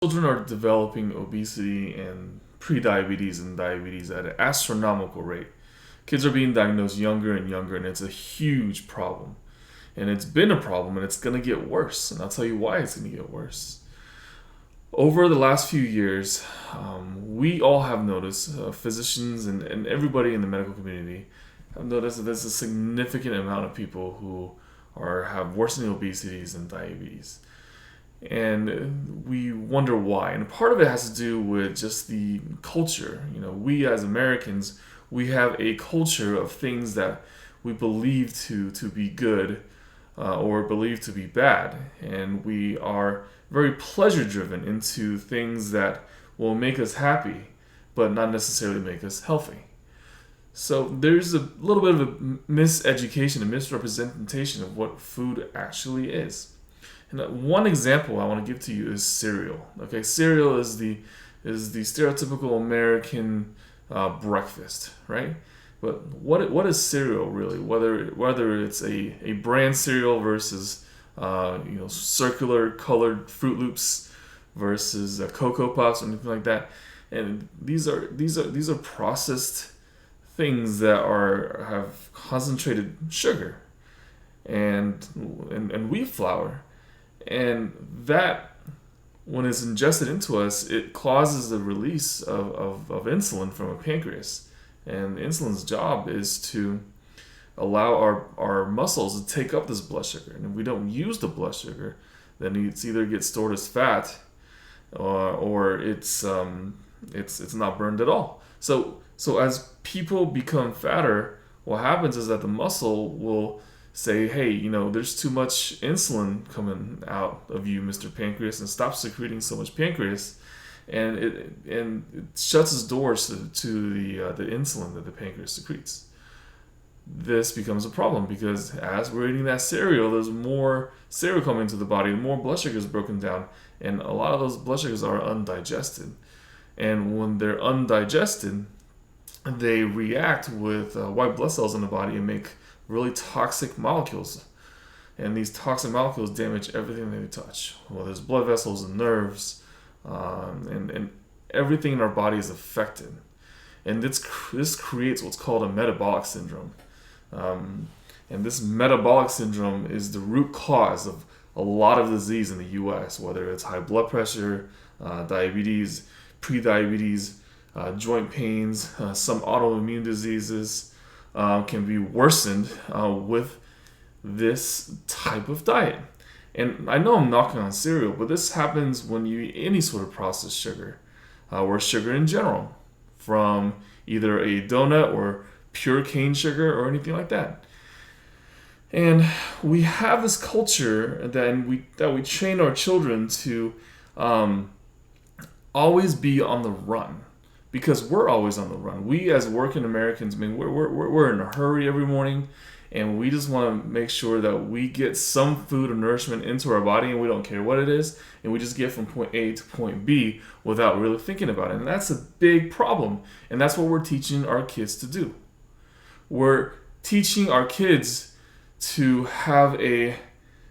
children are developing obesity and prediabetes and diabetes at an astronomical rate. Kids are being diagnosed younger and younger, and it's a huge problem. And it's been a problem, and it's going to get worse. And I'll tell you why it's going to get worse. Over the last few years, we all have noticed, physicians and everybody in the medical community have noticed that there's a significant amount of people who have worsening obesities and diabetes. And we wonder why. And part of it has to do with just the culture. We as Americans, we have a culture of things that we believe to be good or believe to be bad. And we are very pleasure driven into things that will make us happy, but not necessarily make us healthy. So there's a little bit of a miseducation, a misrepresentation of what food actually is. And one example I want to give to you is cereal. Okay, cereal is the stereotypical American breakfast, right? But what is cereal really? Whether it's a brand cereal versus circular colored Fruit Loops versus Cocoa Puffs or anything like that, and these are processed things that have concentrated sugar and wheat flour, and that when it's ingested into us, it causes the release of insulin from our pancreas, and insulin's job is to allow our muscles to take up this blood sugar. And if we don't use the blood sugar, then it's either gets stored as fat or it's not burned at all. So as people become fatter, what happens is that the muscle will say, hey, there's too much insulin coming out of you, Mr. Pancreas, and stop secreting so much pancreas. And it shuts its doors to the insulin that the pancreas secretes. This becomes a problem because as we're eating that cereal, there's more cereal coming into the body, the more blood sugar is broken down, and a lot of those blood sugars are undigested. And when they're undigested, they react with white blood cells in the body and make really toxic molecules. And these toxic molecules damage everything they touch. Well, there's blood vessels and nerves, and everything in our body is affected. And this creates what's called a metabolic syndrome. And this metabolic syndrome is the root cause of a lot of disease in the U.S., whether it's high blood pressure, diabetes, prediabetes, joint pains, some autoimmune diseases can be worsened with this type of diet. And I know I'm knocking on cereal, but this happens when you eat any sort of processed sugar, or sugar in general, from either a donut or pure cane sugar or anything like that. And we have this culture that we train our children to always be on the run, because we're always on the run. We as working Americans, we're in a hurry every morning, and we just want to make sure that we get some food or nourishment into our body, and we don't care what it is, and we just get from point A to point B without really thinking about it. And that's a big problem, and that's what we're teaching our kids to do. We're teaching our kids to have a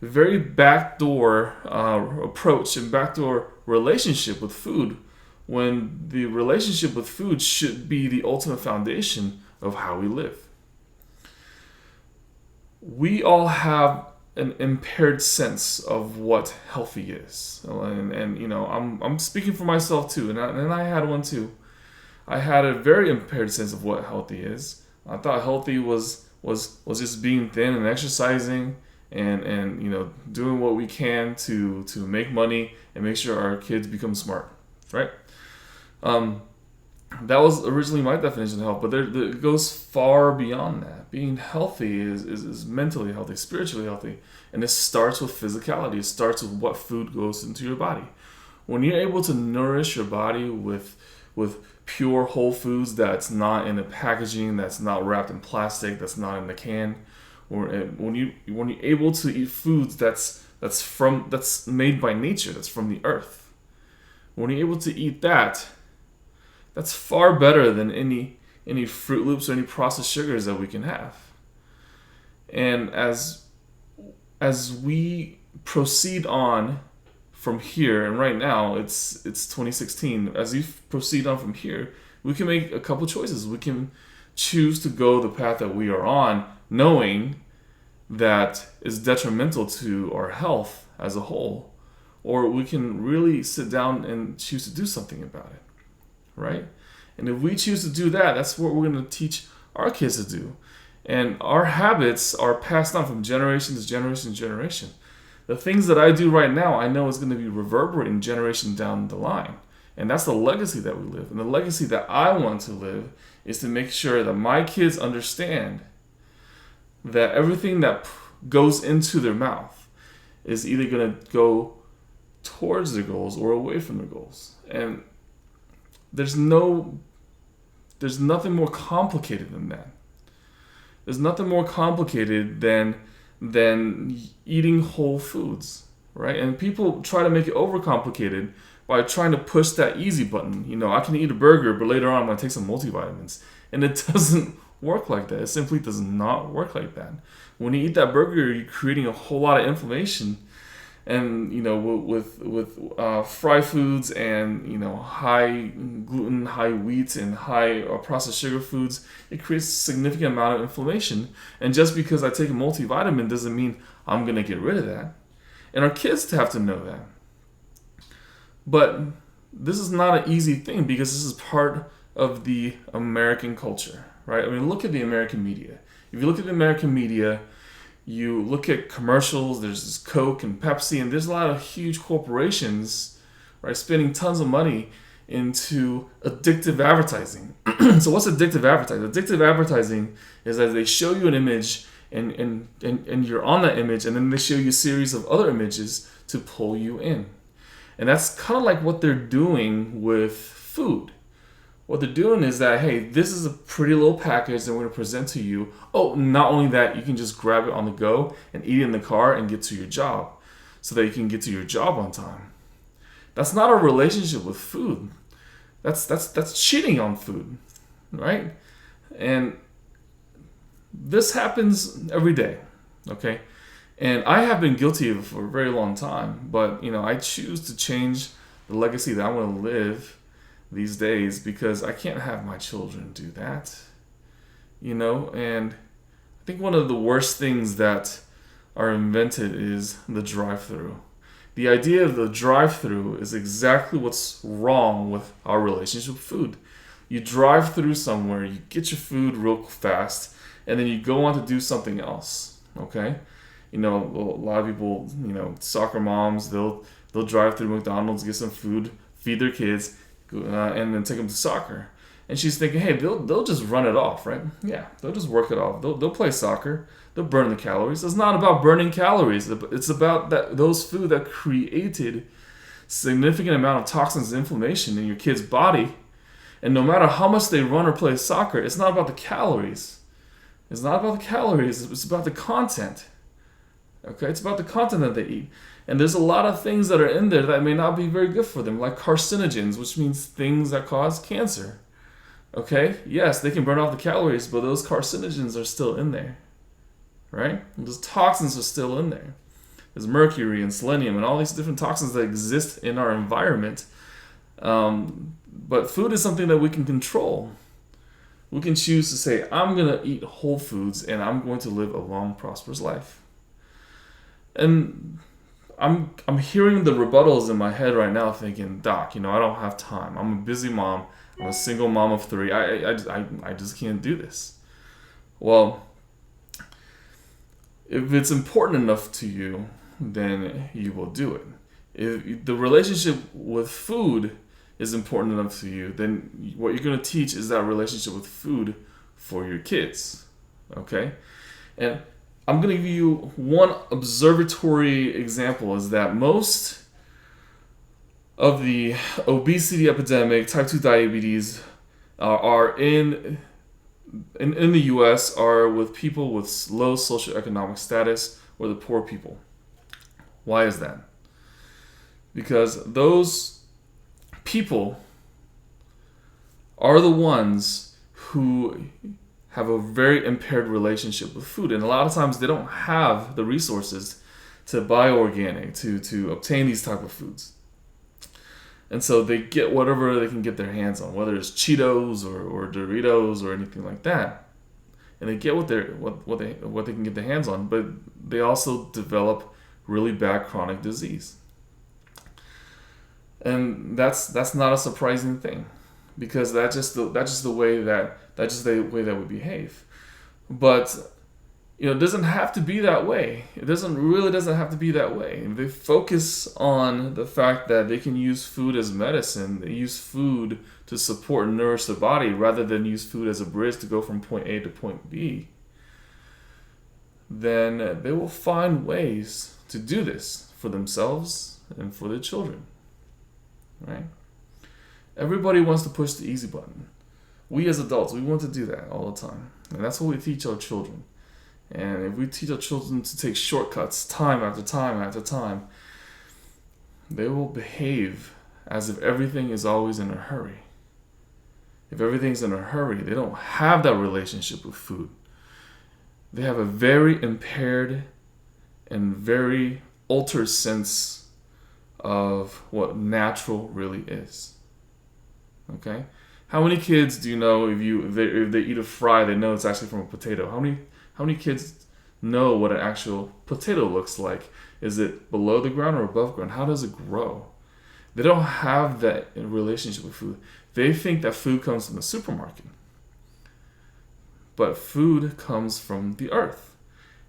very backdoor approach and backdoor relationship with food, when the relationship with food should be the ultimate foundation of how we live. We all have an impaired sense of what healthy is, and I'm speaking for myself too, and I had one too. I had a very impaired sense of what healthy is. I thought healthy was just being thin and exercising and doing what we can to make money and make sure our kids become smart, right? That was originally my definition of health, but it goes far beyond that. Being healthy is mentally healthy, spiritually healthy, and it starts with physicality. It starts with what food goes into your body. When you're able to nourish your body with pure whole foods that's not in a packaging, that's not wrapped in plastic, that's not in a can, or when you're able to eat foods that's made by nature, that's from the earth. When you're able to eat that, that's far better than any Fruit Loops or any processed sugars that we can have. And as we proceed on from here, and right now it's 2016. As we proceed on from here, we can make a couple choices. We can choose to go the path that we are on, knowing that is detrimental to our health as a whole, or we can really sit down and choose to do something about it, right? And if we choose to do that, that's what we're going to teach our kids to do. And our habits are passed on from generation to generation to generation. The things that I do right now, I know is going to be reverberating generation down the line. And that's the legacy that we live. And the legacy that I want to live is to make sure that my kids understand that everything that goes into their mouth is either going to go towards their goals or away from their goals. And there's nothing more complicated than that. There's nothing more complicated than eating whole foods, right? And people try to make it overcomplicated by trying to push that easy button. You know, I can eat a burger, but later on I'm going to take some multivitamins. And it doesn't work like that. It simply does not work like that. When you eat that burger, you're creating a whole lot of inflammation. And, you know, with fried foods and, you know, high gluten, high wheat, and high processed sugar foods, it creates a significant amount of inflammation. And just because I take a multivitamin doesn't mean I'm going to get rid of that. And our kids have to know that. But this is not an easy thing because this is part of the American culture, right? I mean, look at the American media. If you look at the American media, you look at commercials, there's this Coke and Pepsi, and there's a lot of huge corporations, right, spending tons of money into addictive advertising. So what's addictive advertising? Addictive advertising is that they show you an image and you're on that image, and then they show you a series of other images to pull you in. And that's kind of like what they're doing with food. What they're doing is that, hey, this is a pretty little package that we're going to present to you. Oh, not only that, you can just grab it on the go and eat it in the car and get to your job so that you can get to your job on time. That's not a relationship with food. That's cheating on food, right? And this happens every day, okay? And I have been guilty of it for a very long time, but, you know, I choose to change the legacy that I want to live these days because I can't have my children do that, you know. And I think one of the worst things that are invented is the drive-through. The idea of the drive-through is exactly what's wrong with our relationship with food. You drive through somewhere, you get your food real fast, and then you go on to do something else, okay? You know, a lot of people, you know, soccer moms, they'll drive through McDonald's, get some food, feed their kids, and then take them to soccer. And she's thinking, hey, they'll just run it off, right? Yeah, they'll just work it off. They'll play soccer. They'll burn the calories. It's not about burning calories. It's about those food that created significant amount of toxins and inflammation in your kid's body. And no matter how much they run or play soccer, it's not about the calories. It's not about the calories. It's about the content. Okay, it's about the content that they eat. And there's a lot of things that are in there that may not be very good for them, like carcinogens, which means things that cause cancer. Okay, yes, they can burn off the calories, but those carcinogens are still in there, right? And those toxins are still in there. There's mercury and selenium and all these different toxins that exist in our environment. But food is something that we can control. We can choose to say, I'm going to eat whole foods and I'm going to live a long, prosperous life. And I'm hearing the rebuttals in my head right now thinking, Doc, you know, I don't have time. I'm a busy mom. I'm a single mom of 3. I just can't do this. Well, if it's important enough to you, then you will do it. If the relationship with food is important enough to you, then what you're going to teach is that relationship with food for your kids. Okay? And I'm going to give you one observatory example is that most of the obesity epidemic, type 2 diabetes, are in the U.S. are with people with low socioeconomic status or the poor people. Why is that? Because those people are the ones who have a very impaired relationship with food. And a lot of times they don't have the resources to buy organic, to obtain these type of foods. And so they get whatever they can get their hands on, whether it's Cheetos or Doritos or anything like that. And they get what they can get their hands on, but they also develop really bad chronic disease. And that's not a surprising thing, because that's just the way that we behave. But it doesn't have to be that way. It doesn't have to be that way. If they focus on the fact that they can use food as medicine, they use food to support and nourish the body rather than use food as a bridge to go from point A to point B, then they will find ways to do this for themselves and for their children. Right? Everybody wants to push the easy button. We as adults, we want to do that all the time. And that's what we teach our children. And if we teach our children to take shortcuts time after time after time, they will behave as if everything is always in a hurry. If everything's in a hurry, they don't have that relationship with food. They have a very impaired and very altered sense of what natural really is. Okay? How many kids do you know if they eat a fry, they know it's actually from a potato? How many kids know what an actual potato looks like? Is it below the ground or above ground? How does it grow? They don't have that relationship with food. They think that food comes from the supermarket. But food comes from the earth.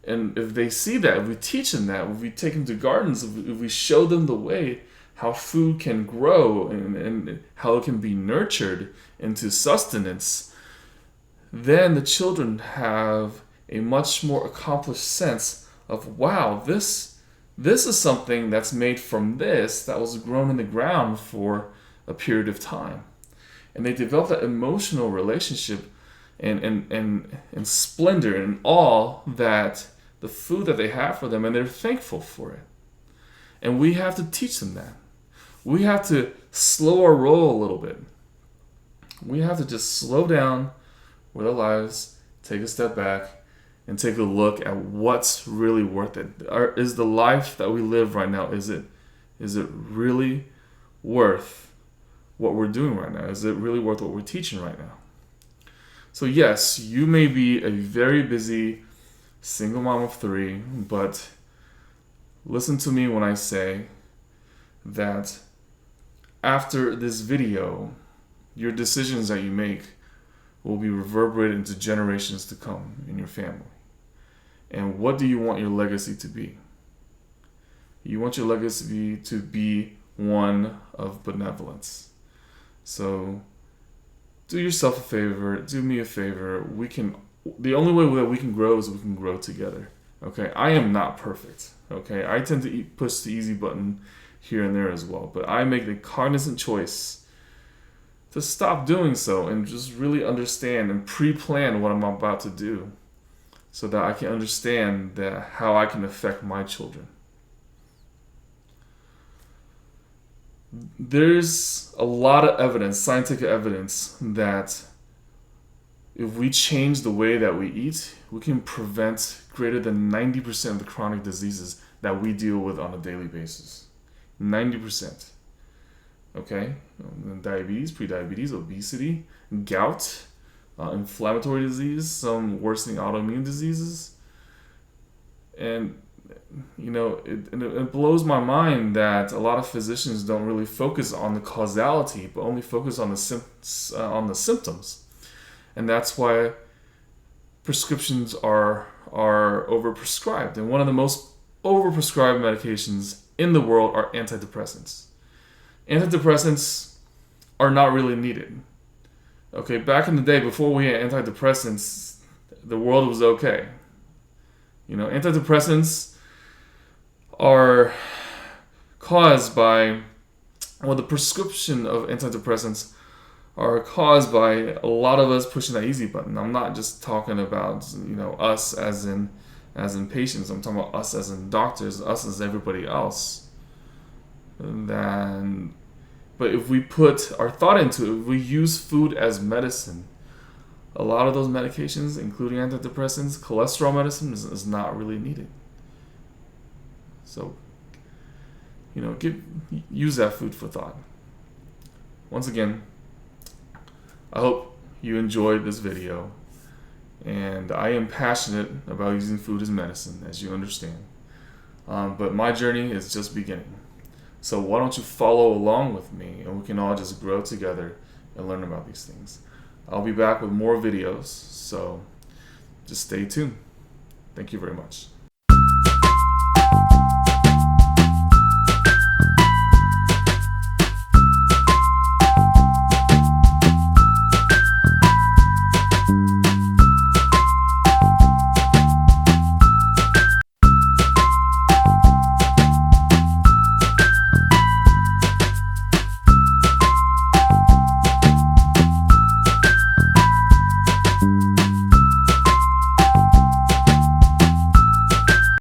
And if they see that, if we teach them that, if we take them to gardens, if we show them the way how food can grow and how it can be nurtured into sustenance, then the children have a much more accomplished sense of, wow, this is something that's made from this that was grown in the ground for a period of time. And they develop that emotional relationship and splendor and awe that the food that they have for them, and they're thankful for it. And we have to teach them that. We have to slow our roll a little bit. We have to just slow down with our lives, take a step back, and take a look at what's really worth it. Is the life that we live right now, is it really worth what we're doing right now? Is it really worth what we're teaching right now? So yes, you may be a very busy single mom of 3, but listen to me when I say that after this video, your decisions that you make will be reverberated into generations to come in your family. And what do you want your legacy to be? You want your legacy to be one of benevolence. So do yourself a favor, do me a favor. The only way that we can grow is we can grow together. Okay, I am not perfect. Okay, I tend to push the easy button here and there as well, but I make the cognizant choice to stop doing so and just really understand and pre-plan what I'm about to do, so that I can understand how I can affect my children. There's a lot of evidence, scientific evidence, that if we change the way that we eat, we can prevent greater than 90% of the chronic diseases that we deal with on a daily basis. 90%. Okay? Diabetes, prediabetes, obesity, gout, inflammatory disease, some worsening autoimmune diseases. And it blows my mind that a lot of physicians don't really focus on the causality, but only focus on the symptoms. And that's why prescriptions are overprescribed. And one of the most overprescribed medications in the world are antidepressants. Antidepressants are not really needed. Okay, back in the day, before we had antidepressants, the world was okay. Antidepressants are caused by, the prescription of antidepressants are caused by a lot of us pushing that easy button. I'm not just talking about, us as in patients. I'm talking about us as in doctors, us as everybody else. But if we put our thought into it, if we use food as medicine, a lot of those medications, including antidepressants, cholesterol medicine, is not really needed. So, use that food for thought. Once again, I hope you enjoyed this video, and I am passionate about using food as medicine, as you understand. But my journey is just beginning. So why don't you follow along with me, and we can all just grow together and learn about these things. I'll be back with more videos, so just stay tuned. Thank you very much.